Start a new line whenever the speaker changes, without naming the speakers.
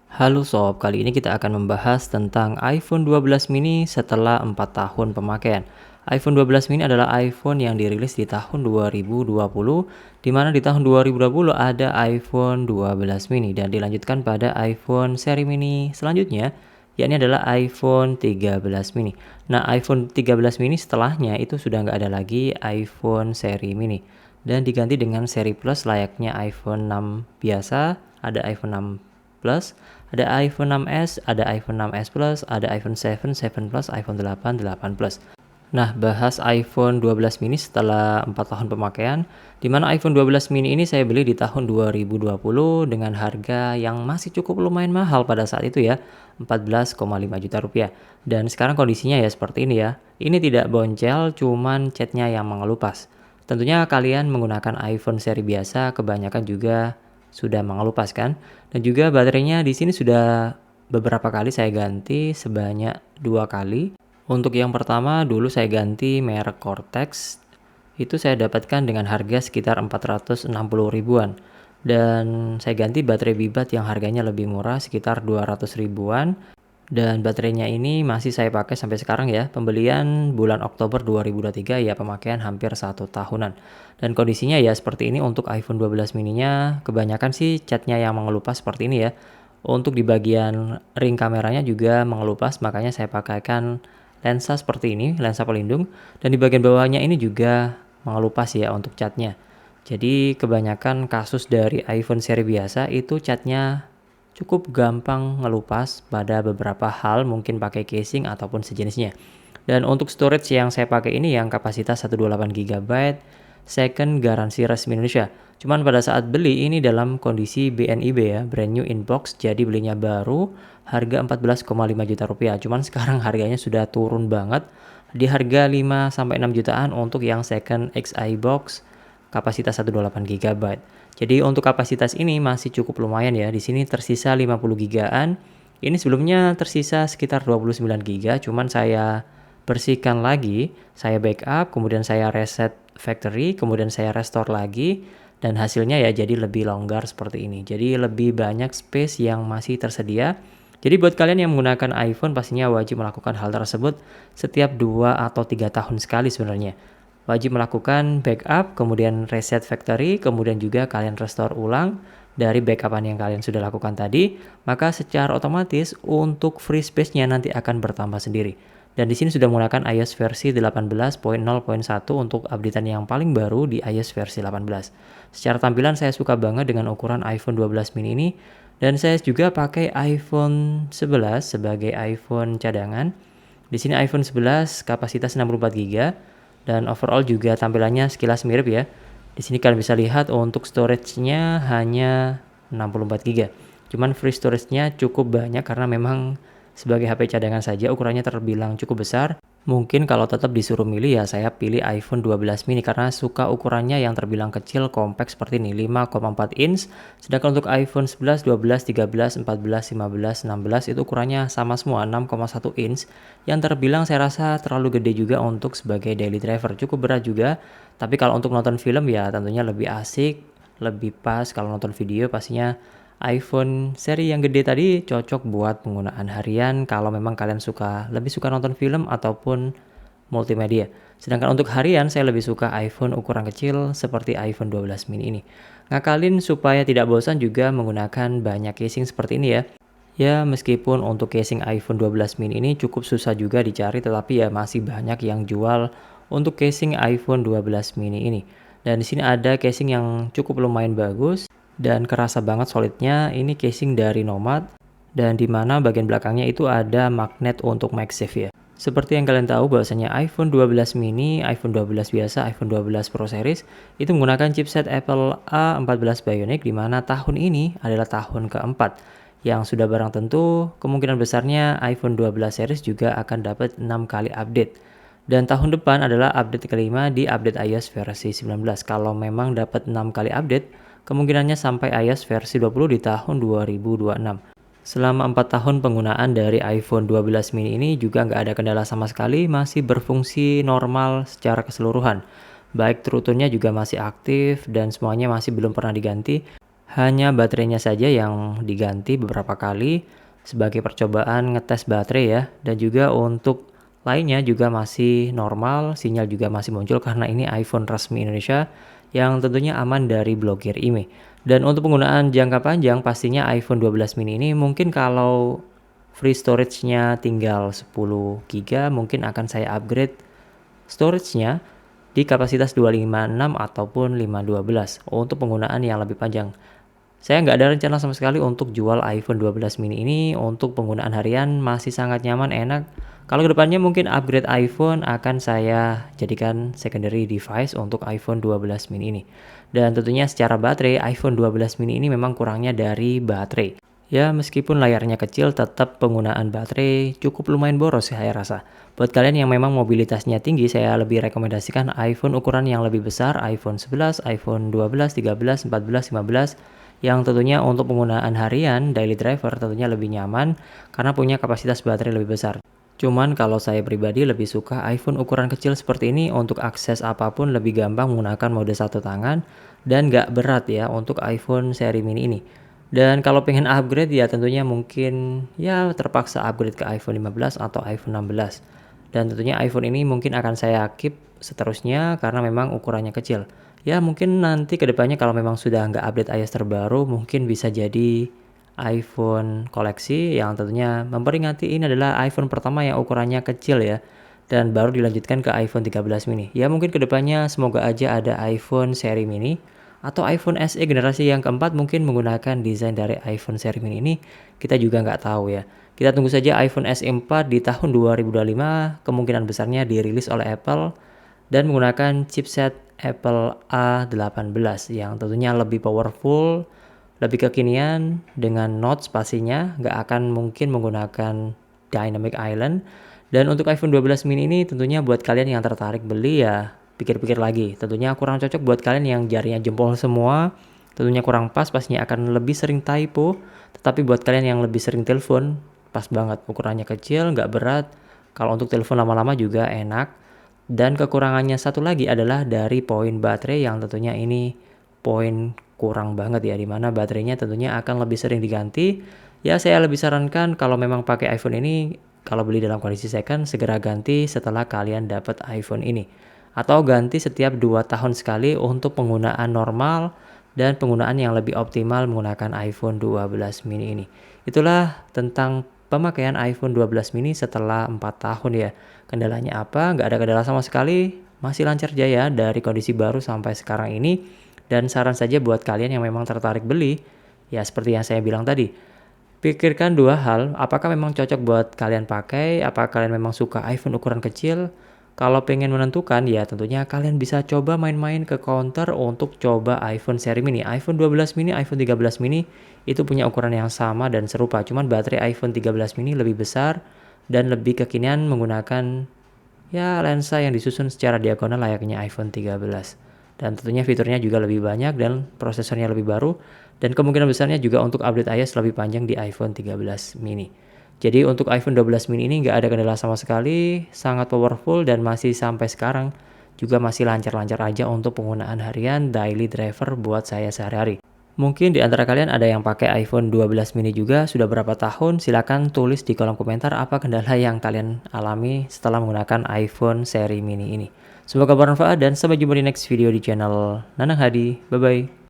Halo sob, kali ini kita akan membahas tentang iPhone 12 mini setelah 4 tahun pemakaian. iPhone 12 mini adalah iPhone yang dirilis di tahun 2020, di mana di tahun 2020 ada iPhone 12 mini dan dilanjutkan pada iPhone seri mini selanjutnya, yakni adalah iPhone 13 mini. Nah, iPhone 13 mini setelahnya itu sudah nggak ada lagi iPhone seri mini dan diganti dengan seri plus layaknya iPhone 6 biasa, ada iPhone 6 Plus, ada iPhone 6s, ada iPhone 6s Plus, ada iPhone 7, 7 Plus, iPhone 8, 8 Plus. Nah, bahas iPhone 12 mini setelah 4 tahun pemakaian, di mana iPhone 12 mini ini saya beli di tahun 2020 dengan harga yang masih cukup lumayan mahal pada saat itu ya, 14,5 juta rupiah. Dan sekarang kondisinya ya seperti ini ya. Ini tidak boncel, cuman catnya yang mengelupas. Tentunya kalian menggunakan iPhone seri biasa kebanyakan juga sudah mengelupas kan? Dan juga baterainya di sini sudah beberapa kali saya ganti sebanyak 2 kali. Untuk yang pertama dulu saya ganti merek Cortex. Itu saya dapatkan dengan harga sekitar 460 ribuan. Dan saya ganti baterai Bibat yang harganya lebih murah sekitar 200 ribuan. Dan baterainya ini masih saya pakai sampai sekarang ya. Pembelian bulan Oktober 2023 ya, pemakaian hampir 1 tahunan. Dan kondisinya ya seperti ini untuk iPhone 12 mininya. Kebanyakan sih catnya yang mengelupas seperti ini ya. Untuk di bagian ring kameranya juga mengelupas, makanya saya pakaikan lensa seperti ini, lensa pelindung. Dan di bagian bawahnya ini juga mengelupas ya untuk catnya. Jadi kebanyakan kasus dari iPhone seri biasa itu catnya cukup gampang ngelupas pada beberapa hal, mungkin pakai casing ataupun sejenisnya. Dan untuk storage yang saya pakai ini yang kapasitas 128 GB, second garansi resmi Indonesia. Cuman pada saat beli ini dalam kondisi BNIB ya, brand new in box, jadi belinya baru, harga 14,5 juta rupiah. Cuman sekarang harganya sudah turun banget, di harga 5-6 jutaan untuk yang second XI box, kapasitas 128 GB. Jadi untuk kapasitas ini masih cukup lumayan ya. Di sini tersisa 50 gigaan. Ini sebelumnya tersisa sekitar 29 GB, cuman saya bersihkan lagi, saya backup, kemudian saya reset factory, kemudian saya restore lagi, dan hasilnya ya jadi lebih longgar seperti ini. Jadi lebih banyak space yang masih tersedia. Jadi buat kalian yang menggunakan iPhone pastinya wajib melakukan hal tersebut setiap 2 atau 3 tahun sekali sebenarnya. Wajib melakukan backup, kemudian reset factory, kemudian juga kalian restore ulang dari backupan yang kalian sudah lakukan tadi, maka secara otomatis untuk free space-nya nanti akan bertambah sendiri. Dan di sini sudah menggunakan iOS versi 18.0.1 untuk updatean yang paling baru di iOS versi 18. Secara tampilan saya suka banget dengan ukuran iPhone 12 mini ini, dan saya juga pakai iPhone 11 sebagai iPhone cadangan. Di sini iPhone 11 kapasitas 64 GB dan overall juga tampilannya sekilas mirip ya. Di sini kalian bisa lihat untuk storage-nya hanya 64 GB. Cuman free storage-nya cukup banyak karena memang sebagai HP cadangan saja ukurannya terbilang cukup besar. Mungkin kalau tetap disuruh milih ya saya pilih iPhone 12 mini karena suka ukurannya yang terbilang kecil, compact seperti ini, 5,4 inch. Sedangkan untuk iPhone 11, 12, 13, 14, 15, 16 itu ukurannya sama semua, 6,1 inch. Yang terbilang saya rasa terlalu gede juga untuk sebagai daily driver, cukup berat juga. Tapi kalau untuk nonton film ya tentunya lebih asik, lebih pas. Kalau nonton video pastinya iPhone seri yang gede tadi cocok buat penggunaan harian kalau memang kalian lebih suka nonton film ataupun multimedia. Sedangkan untuk harian saya lebih suka iPhone ukuran kecil seperti iPhone 12 mini ini. Ngakalin supaya tidak bosan juga menggunakan banyak casing seperti ini ya. Ya meskipun untuk casing iPhone 12 mini ini cukup susah juga dicari, tetapi ya masih banyak yang jual untuk casing iPhone 12 mini ini. Dan di sini ada casing yang cukup lumayan bagus dan kerasa banget solidnya. Ini casing dari Nomad dan di mana bagian belakangnya itu ada magnet untuk MagSafe ya. Seperti yang kalian tahu bahwasanya iPhone 12 mini, iPhone 12 biasa, iPhone 12 Pro Series itu menggunakan chipset Apple A14 Bionic, di mana tahun ini adalah tahun keempat. Yang sudah barang tentu kemungkinan besarnya iPhone 12 series juga akan dapat 6 kali update. Dan tahun depan adalah update kelima di update iOS versi 19. Kalau memang dapat 6 kali update, kemungkinannya sampai iOS versi 20 di tahun 2026. Selama 4 tahun penggunaan dari iPhone 12 mini ini juga nggak ada kendala sama sekali, masih berfungsi normal secara keseluruhan. Baik True Tone-nya juga masih aktif dan semuanya masih belum pernah diganti. Hanya baterainya saja yang diganti beberapa kali sebagai percobaan ngetes baterai ya. Dan juga untuk lainnya juga masih normal, sinyal juga masih muncul karena ini iPhone resmi Indonesia yang tentunya aman dari blokir IMEI. Dan untuk penggunaan jangka panjang pastinya iPhone 12 mini ini mungkin kalau free storage-nya tinggal 10 GB mungkin akan saya upgrade storage-nya di kapasitas 256 ataupun 512 untuk penggunaan yang lebih panjang. Saya nggak ada rencana sama sekali untuk jual iPhone 12 mini ini untuk penggunaan harian, masih sangat nyaman, enak. Kalau kedepannya mungkin upgrade iPhone akan saya jadikan secondary device untuk iPhone 12 mini ini. Dan tentunya secara baterai, iPhone 12 mini ini memang kurangnya dari baterai. Ya, meskipun layarnya kecil, tetap penggunaan baterai cukup lumayan boros saya rasa. Buat kalian yang memang mobilitasnya tinggi, saya lebih rekomendasikan iPhone ukuran yang lebih besar, iPhone 11, iPhone 12, 13, 14, 15, yang tentunya untuk penggunaan harian, daily driver tentunya lebih nyaman karena punya kapasitas baterai lebih besar. Cuman kalau saya pribadi lebih suka iPhone ukuran kecil seperti ini untuk akses apapun lebih gampang menggunakan mode satu tangan dan nggak berat ya untuk iPhone seri mini ini. Dan kalau pengen upgrade ya tentunya mungkin ya terpaksa upgrade ke iPhone 15 atau iPhone 16. Dan tentunya iPhone ini mungkin akan saya keep seterusnya karena memang ukurannya kecil. Ya mungkin nanti kedepannya kalau memang sudah nggak update iOS terbaru mungkin bisa jadi iPhone koleksi yang tentunya memperingati ini adalah iPhone pertama yang ukurannya kecil ya. Dan baru dilanjutkan ke iPhone 13 mini. Ya mungkin kedepannya semoga aja ada iPhone seri mini atau iPhone SE generasi yang keempat mungkin menggunakan desain dari iPhone seri mini ini, kita juga nggak tahu ya. Kita tunggu saja iPhone SE 4 di tahun 2025 kemungkinan besarnya dirilis oleh Apple dan menggunakan chipset Apple A18 yang tentunya lebih powerful, lebih kekinian dengan notch pastinya, nggak akan mungkin menggunakan Dynamic Island. Dan untuk iPhone 12 mini ini tentunya buat kalian yang tertarik beli ya pikir-pikir lagi. Tentunya kurang cocok buat kalian yang jarinya jempol semua. Tentunya kurang pas, pastinya akan lebih sering typo. Tetapi buat kalian yang lebih sering telepon, pas banget. Ukurannya kecil, nggak berat. Kalau untuk telepon lama-lama juga enak. Dan kekurangannya satu lagi adalah dari poin baterai yang tentunya ini poin kurang banget ya. Dimana baterainya tentunya akan lebih sering diganti. Ya saya lebih sarankan kalau memang pakai iPhone ini, kalau beli dalam kondisi second, segera ganti setelah kalian dapat iPhone ini atau ganti setiap 2 tahun sekali untuk penggunaan normal dan penggunaan yang lebih optimal menggunakan iPhone 12 mini ini. Itulah tentang pemakaian iPhone 12 mini setelah 4 tahun ya. Kendalanya apa? Nggak ada kendala sama sekali, masih lancar jaya dari kondisi baru sampai sekarang ini. Dan saran saja buat kalian yang memang tertarik beli, ya seperti yang saya bilang tadi, pikirkan dua hal, apakah memang cocok buat kalian pakai, apakah kalian memang suka iPhone ukuran kecil. Kalau pengen menentukan ya tentunya kalian bisa coba main-main ke counter untuk coba iPhone seri mini. iPhone 12 mini, iPhone 13 mini itu punya ukuran yang sama dan serupa. Cuman baterai iPhone 13 mini lebih besar dan lebih kekinian menggunakan ya lensa yang disusun secara diagonal layaknya iPhone 13. Dan tentunya fiturnya juga lebih banyak dan prosesornya lebih baru. Dan kemungkinan besarnya juga untuk update iOS lebih panjang di iPhone 13 mini. Jadi untuk iPhone 12 mini ini nggak ada kendala sama sekali, sangat powerful dan masih sampai sekarang juga masih lancar-lancar aja untuk penggunaan harian daily driver buat saya sehari-hari. Mungkin di antara kalian ada yang pakai iPhone 12 mini juga sudah berapa tahun, silakan tulis di kolom komentar apa kendala yang kalian alami setelah menggunakan iPhone seri mini ini. Semoga bermanfaat dan sampai jumpa di next video di channel Nanang Hadi. Bye bye.